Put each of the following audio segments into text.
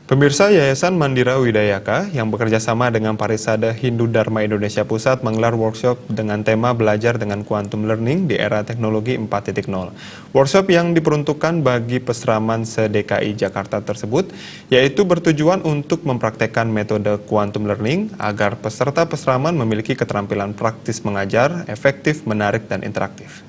Pemirsa, Yayasan Mandira Widayaka yang bekerja sama dengan Parisade Hindu Dharma Indonesia Pusat menggelar workshop dengan tema belajar dengan quantum learning di era teknologi 4.0. Workshop yang diperuntukkan bagi pesraman se-DKI Jakarta tersebut yaitu bertujuan untuk mempraktekkan metode quantum learning agar peserta pesraman memiliki keterampilan praktis mengajar, efektif, menarik, dan interaktif.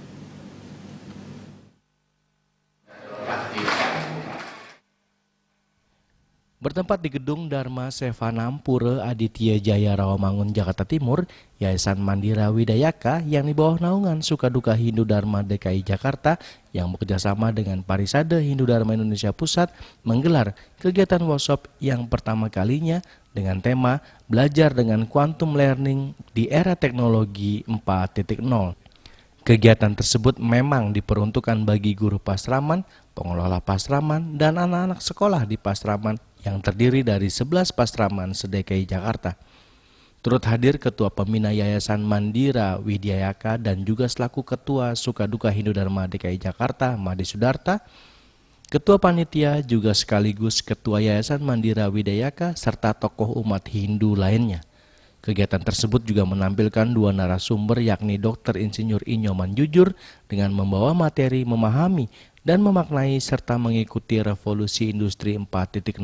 Bertempat di Gedung Dharma Sevanam Pura Aditya Jaya Rawamangun, Jakarta Timur, Yayasan Mandira Widayaka yang di bawah naungan Sukaduka Hindu Dharma DKI Jakarta yang bekerjasama dengan Parisade Hindu Dharma Indonesia Pusat menggelar kegiatan workshop yang pertama kalinya dengan tema Belajar dengan Quantum Learning di Era Teknologi 4.0. Kegiatan tersebut memang diperuntukkan bagi guru pasraman, pengelola pasraman, dan anak-anak sekolah di pasraman yang terdiri dari 11 pasraman se-DKI Jakarta. Turut hadir Ketua Pembina Yayasan Mandira Widayaka dan juga selaku Ketua Sukaduka Hindu Dharma DKI Jakarta, Madi Sudarta, Ketua Panitia juga sekaligus Ketua Yayasan Mandira Widayaka serta tokoh umat Hindu lainnya. Kegiatan tersebut juga menampilkan dua narasumber yakni Dr. Insinyur Inyoman Jujur dengan membawa materi memahami dan memaknai serta mengikuti revolusi industri 4.0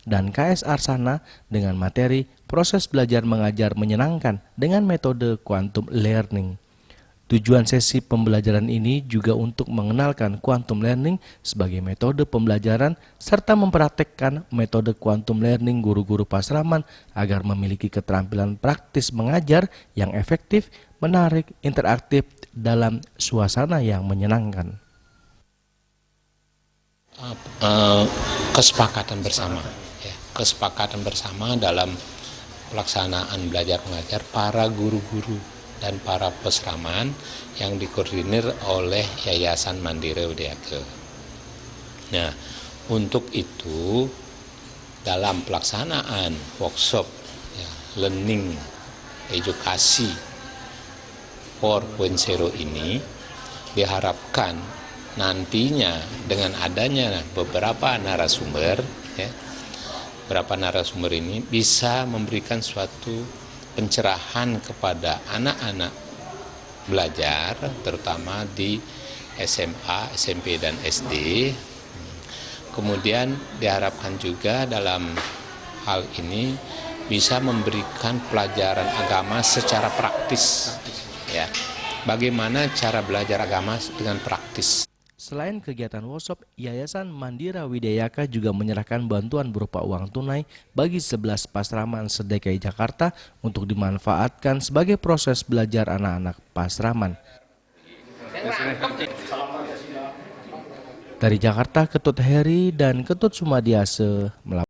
dan KS Arsana dengan materi proses belajar mengajar menyenangkan dengan metode quantum learning. Tujuan sesi pembelajaran ini juga untuk mengenalkan quantum learning sebagai metode pembelajaran serta mempraktekkan metode quantum learning guru-guru pasraman agar memiliki keterampilan praktis mengajar yang efektif, menarik, interaktif dalam suasana yang menyenangkan. Kesepakatan bersama dalam pelaksanaan belajar mengajar para guru-guru dan para pesraman yang dikoordinir oleh Yayasan Mandira Widayaka. Nah, untuk itu dalam pelaksanaan workshop learning edukasi 4.0 ini diharapkan nantinya dengan adanya beberapa narasumber ini bisa memberikan suatu pencerahan kepada anak-anak belajar terutama di SMA, SMP, dan SD. Kemudian diharapkan juga dalam hal ini bisa memberikan pelajaran agama secara praktis. Ya, bagaimana cara belajar agama dengan praktis. Selain kegiatan workshop, Yayasan Mandira Widayaka juga menyerahkan bantuan berupa uang tunai bagi 11 pasraman se-DKI Jakarta untuk dimanfaatkan sebagai proses belajar anak-anak pasraman. Dari Jakarta, Ketut Heri dan Ketut Sumadiase melaporkan.